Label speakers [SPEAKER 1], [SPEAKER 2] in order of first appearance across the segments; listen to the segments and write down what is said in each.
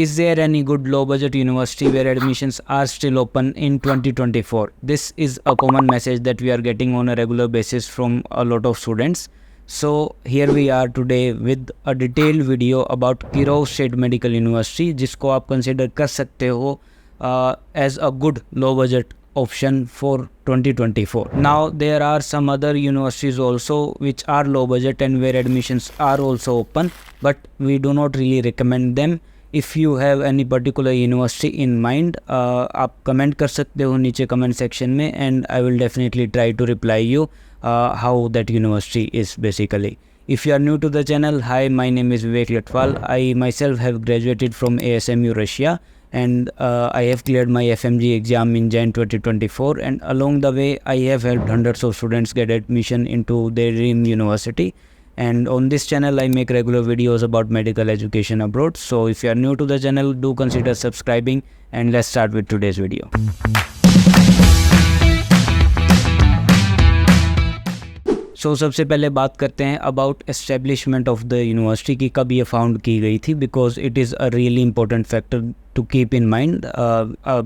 [SPEAKER 1] Is there any good low budget university where admissions are still open in 2024? This is a common message that we are getting on a regular basis from a lot of students. So here we are today with a detailed video about Kirov State Medical University, जिसको आप consider कर सकते हो as a good low budget option for 2024. Now there are some other universities also which are low budget and where admissions are also open, but we do not really recommend them. If you have any particular university in mind, आप comment कर सकते हो नीचे comment section में, and I will definitely try to reply you how that university is basically. If you are new to the channel, hi, my name is Vivek Latwal. I myself have graduated from ASMU Russia, and I have cleared my FMG exam in Jan 2024, and along the way I have helped hundreds of students get admission into their dream university. And on this channel I make regular videos about medical education abroad. So if you are new to the channel, do consider subscribing, and let's start with today's video. So सबसे पहले बात करते हैं about establishment of the university की कब ये found की गई थी, because it is a really important factor to keep in mind,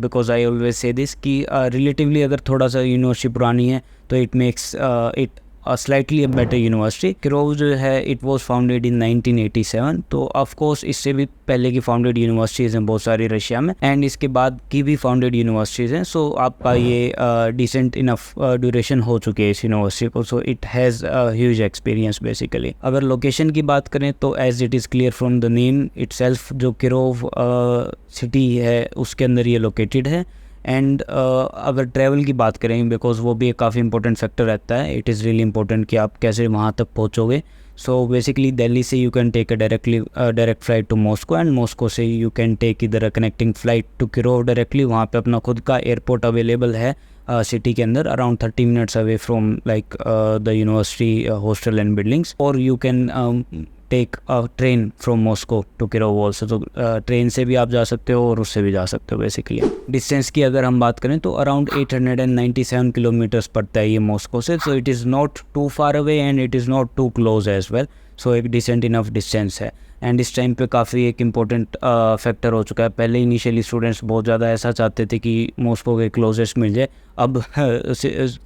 [SPEAKER 1] because I always say this कि रिलेटिवली अगर थोड़ा सा यूनिवर्सिटी पुरानी है तो it makes it slightly better university. Kirov जो है इट वाज फाउंडेड इन 1987, तो ऑफ कोर्स इससे भी पहले की फाउंडेड यूनिवर्सिटीज़ हैं बहुत सारी रशिया में, एंड इसके बाद की भी फाउंडेड यूनिवर्सिटीज़ हैं. सो आपका ये डिसेंट इनफ ड्यूरेशन हो चुकी है इस यूनिवर्सिटी को, so it has huge experience basically. अगर लोकेशन की बात करें तो as it is clear from the name itself, जो किरोव सिटी है उसके अंदर ये लोकेटेड है. एंड अगर ट्रैवल की बात करें, बिकॉज वो भी एक काफ़ी इंपॉर्टेंट फैक्टर रहता है, इट इज़ रियली इंपॉर्टेंट कि आप कैसे वहाँ तक पहुँचोगे. सो बेसिकली दिल्ली से you can take a direct flight to Moscow, and Moscow से यू कैन टेक इधर a connecting flight to Kirov directly. वहाँ पे अपना खुद का एयरपोर्ट अवेलेबल है सिटी के अंदर, around 30 minutes away from like the university hostel and buildings. और you can take a train from Moscow to Kirov also. तो ट्रेन से भी आप जा सकते हो और उससे भी जा सकते हो बेसिकली. डिस्टेंस की अगर हम बात करें तो अराउंड 897 किलोमीटर्स पड़ता है ये मॉस्को से. So it is not too far away and it is not too close as well. So एक डिसेंट इनफ डिस्टेंस है, एंड इस टाइम पे काफ़ी एक इम्पोर्टेंट फैक्टर हो चुका है. पहले इनिशियली स्टूडेंट्स बहुत ज़्यादा ऐसा चाहते थे कि मॉस्को के क्लोजेस्ट मिल जाए. अब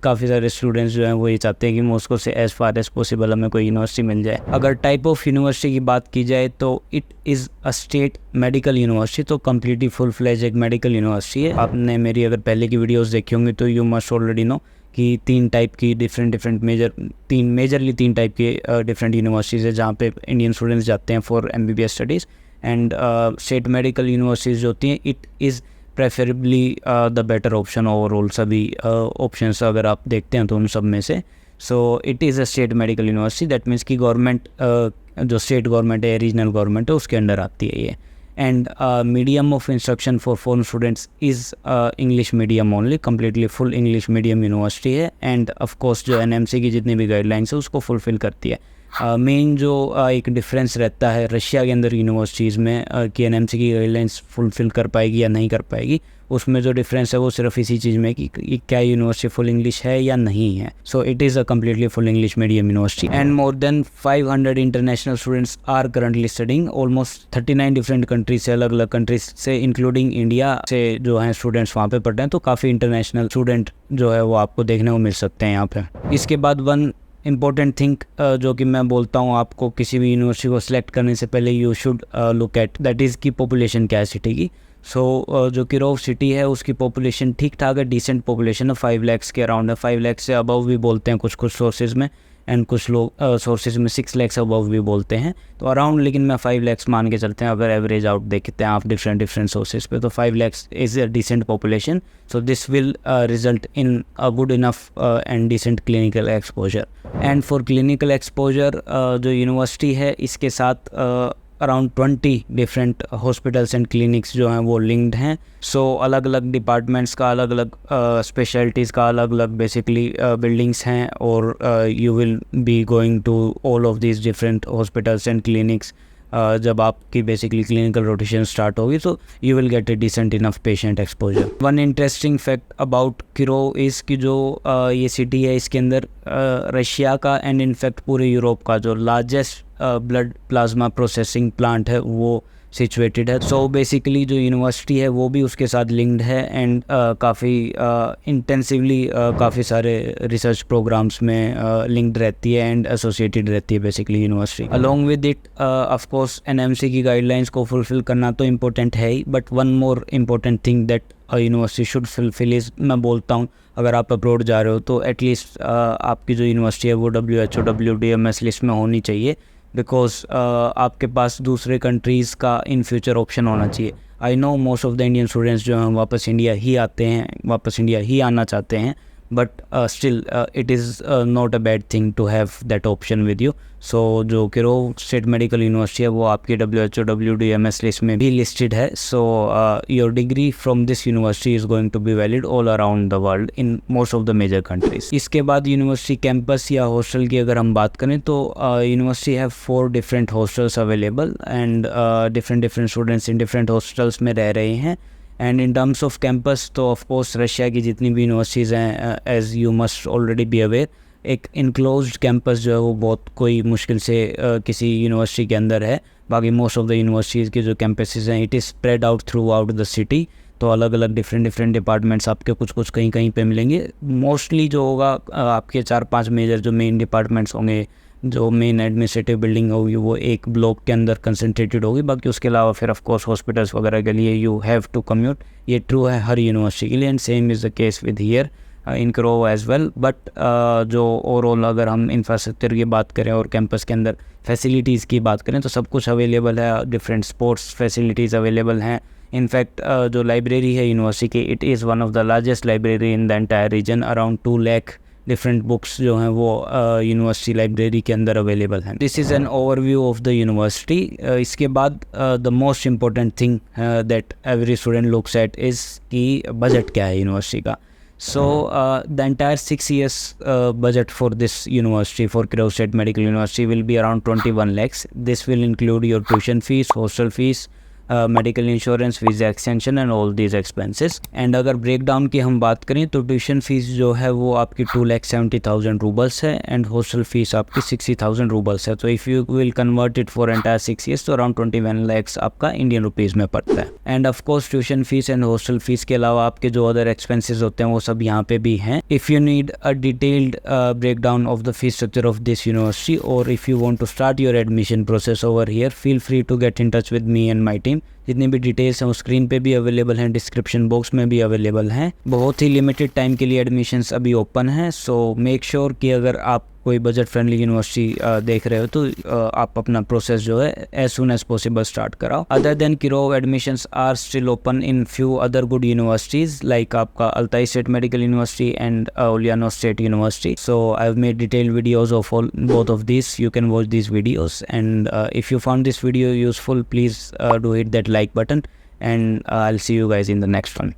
[SPEAKER 1] काफ़ी सारे स्टूडेंट्स जो हैं वो ये चाहते हैं कि मॉस्को से एज़ फार एज़ पॉसिबल हमें कोई यूनिवर्सिटी मिल जाए. अगर टाइप ऑफ यूनिवर्सिटी की बात की जाए तो it is a state medical university, तो कम्प्लीटली फुल फ्लेज एक मेडिकल यूनिवर्सिटी है. आपने मेरी अगर पहले की वीडियोज़ देखी होंगी तो यू मस्ट ऑलरेडी नो कि तीन टाइप की डिफरेंट मेजरली तीन टाइप की डिफरेंट यूनिवर्सिटीज़ है जहाँ पे इंडियन स्टूडेंट्स जाते हैं for MBBS studies. And state medical universities जो होती हैं it is preferably the better option overall सभी ऑप्शंस अगर आप देखते हैं तो उन सब में से. So it is a state medical university, that means कि गवर्नमेंट जो स्टेट गवर्नमेंट है, रीजनल गवर्नमेंट है, उसके अंडर आती है ये. And medium of instruction for foreign students is English medium only, completely full English medium university है. End of course जो NMC की जितनी भी गाइडलाइंस है उसको फुलफ़िल करती है. मेन जो एक डिफरेंस रहता है रशिया के अंदर यूनिवर्सिटीज़ में कि NMC की गाइडलाइंस फुलफ़िल कर पाएगी या नहीं कर पाएगी, उसमें जो डिफरेंस है वो सिर्फ इसी चीज़ में कि क्या यूनिवर्सिटी फुल इंग्लिश है या नहीं है. So it is a completely full English medium university, and more than 500 international students are currently studying. Almost 39 different countries से, अलग अलग कंट्रीज से इंक्लूडिंग इंडिया से जो हैं स्टूडेंट्स वहाँ पे पढ़ते हैं. तो काफ़ी इंटरनेशनल स्टूडेंट जो है वो आपको देखने को मिल सकते हैं यहाँ पे. इसके बाद वन इम्पॉर्टेंट थिंग जो कि मैं बोलता हूँ आपको किसी भी यूनिवर्सिटी को सिलेक्ट करने से पहले you should look at, that is की पॉपुलेशन क्या है सिटी की. सो जो किरोव सिटी है उसकी पॉपुलेशन ठीक ठाक है, डिसेंट पॉपुलेशन है, 5 लाख के अराउंड है. 5 लाख से अबव भी बोलते हैं कुछ सोर्सेज में, एंड कुछ लोग सोर्सेज में 6 लाख से अबव भी बोलते हैं. तो अराउंड, लेकिन मैं 5 लाख मान के चलते हैं अगर एवरेज आउट देखते हैं आप डिफरेंट सोर्सेज पे, तो 5 lakh is a decent population. So this will result in a good enough and decent clinical exposure. And for clinical exposure जो यूनिवर्सिटी है इसके साथ around 20 different hospitals and clinics जो हैं वो लिंक्ड हैं. सो अलग अलग डिपार्टमेंट्स का, अलग अलग स्पेशलिटीज़ का अलग अलग बेसिकली बिल्डिंग्स हैं, और you will be going to all of these different hospitals and clinics. जब आपकी बेसिकली क्लिनिकल रोटेशन स्टार्ट होगी तो you will get a decent enough patient exposure. One interesting fact about Kirov is कि जो ये city है इसके अंदर रशिया का एंड इनफैक्ट पूरे यूरोप का जो largest blood plasma processing plant है वो सिचुएटेड है। सो बेसिकली जो यूनिवर्सिटी है वो भी उसके साथ लिंक्ड है एंड काफ़ी इंटेंसिवली काफ़ी सारे रिसर्च प्रोग्राम्स में लिंक्ड रहती है एंड एसोसिएटेड रहती है basically university. Along with it of course NMC की गाइडलाइंस को फुलफिल करना तो इम्पोर्टेंट है ही, but one more important thing that university should fulfil is, मैं बोलता हूँ अगर आप अब्रॉड जा रहे हो तो एटलीस्ट आपकी जो यूनिवर्सिटी है वो WHO WDMS लिस्ट में होनी चाहिए, बिकॉज आपके पास दूसरे कंट्रीज़ का इन फ्यूचर ऑप्शन होना चाहिए। I know most of the Indian students जो हैं वापस इंडिया ही आते हैं, वापस इंडिया ही आना चाहते हैं, but still it is not a bad thing to have that option with you. So जो किरोव स्टेट मेडिकल यूनिवर्सिटी है वो आपकी WHO WDMS लिस्ट में भी लिस्टेड है। So your degree from this university is going to be valid all around the world in most of the major countries. इसके बाद university campus या hostel की अगर हम बात करें तो university have 4 different hostels available and different students in different hostels में रह रहे हैं। And in terms off campus तो ऑफ कोर्स रशिया की जितनी भी यूनिवर्सिटीज़ हैं, as you must already be aware, एक इनक्लोज्ड कैंपस जो है वो बहुत कोई मुश्किल से किसी यूनिवर्सिटी के अंदर है। बाकी मोस्ट ऑफ द यूनिवर्सिटीज़ के जो कैंपसेस हैं it is spread out through out the city, तो अलग अलग डिफरेंट डिपार्टमेंट्स आपके कुछ कहीं पे मिलेंगे। मोस्टली जो होगा आपके 4-5 मेजर जो मेन डिपार्टमेंट्स होंगे, जो मेन एडमिनिस्ट्रेटिव बिल्डिंग होगी वो एक ब्लॉक के अंदर कंसंट्रेटेड होगी। बाकी उसके अलावा फिर ऑफ कोर्स हॉस्पिटल्स वगैरह के लिए यू हैव टू कम्यूट। ये ट्रू है हर यूनिवर्सिटी के लिए and same is the case with here in Kirov as well. But जो ओवरऑल अगर हम इंफ्रास्ट्रक्चर की बात करें और कैंपस के अंदर फैसिलिटीज़ की बात करें तो सब कुछ अवेलेबल है, डिफरेंट स्पोर्ट्स फैसिलिटीज़ अवेलेबल हैं। इनफैक्ट जो लाइब्रेरी है यूनिवर्सिटी की, it is one of the largest library in the entire reason. Around 2 lakh different books जो हैं वो यूनिवर्सिटी लाइब्रेरी के अंदर अवेलेबल हैं। This is an overview of the university. इसके बाद the most important thing that every student looks at is कि budget क्या है यूनिवर्सिटी का। So the entire 6 years budget for this university, for Kirow State Medical University, will be around 21 lakhs. This will include your tuition fees, hostel fees, medical insurance, visa extension and all these expenses. And अगर break down की हम बात करें तो tuition fees जो है वो आपकी 2,70,000 रूबल्स है एंड हॉस्टल फीस आपकी 60,000 रूबल्स है। तो if you will convert it for entire 6 years तो अराउंड 21 lakhs आपका इंडियन रुपीज़ में पड़ता है। End of course tuition fees and hostel fees के अलावा आपके जो अदर एक्सपेंसेस होते हैं वो सब यहाँ पे भी हैं। If you need a detailed breakdown of the fees structure of this university और if you want to start your admission process over here, feel free to get in touch with me and my team. जितनी भी details हैं वो screen पे भी available हैं, description box में भी अवेलेबल हैं। बहुत ही लिमिटेड टाइम के लिए एडमिशन्स अभी ओपन हैं। सो मेक श्योर कि अगर आप कोई बजट फ्रेंडली यूनिवर्सिटी देख रहे हो तो आप अपना प्रोसेस जो है as soon as possible start कराओ। Other than Kirov, admissions are still open in few other good universities like आपका Altai state medical university and Ulyanovsk state university. So I have made detailed videos of all both of these. You can watch these videos and if you found this video useful, please do hit that like button and I'll see you guys in the next one.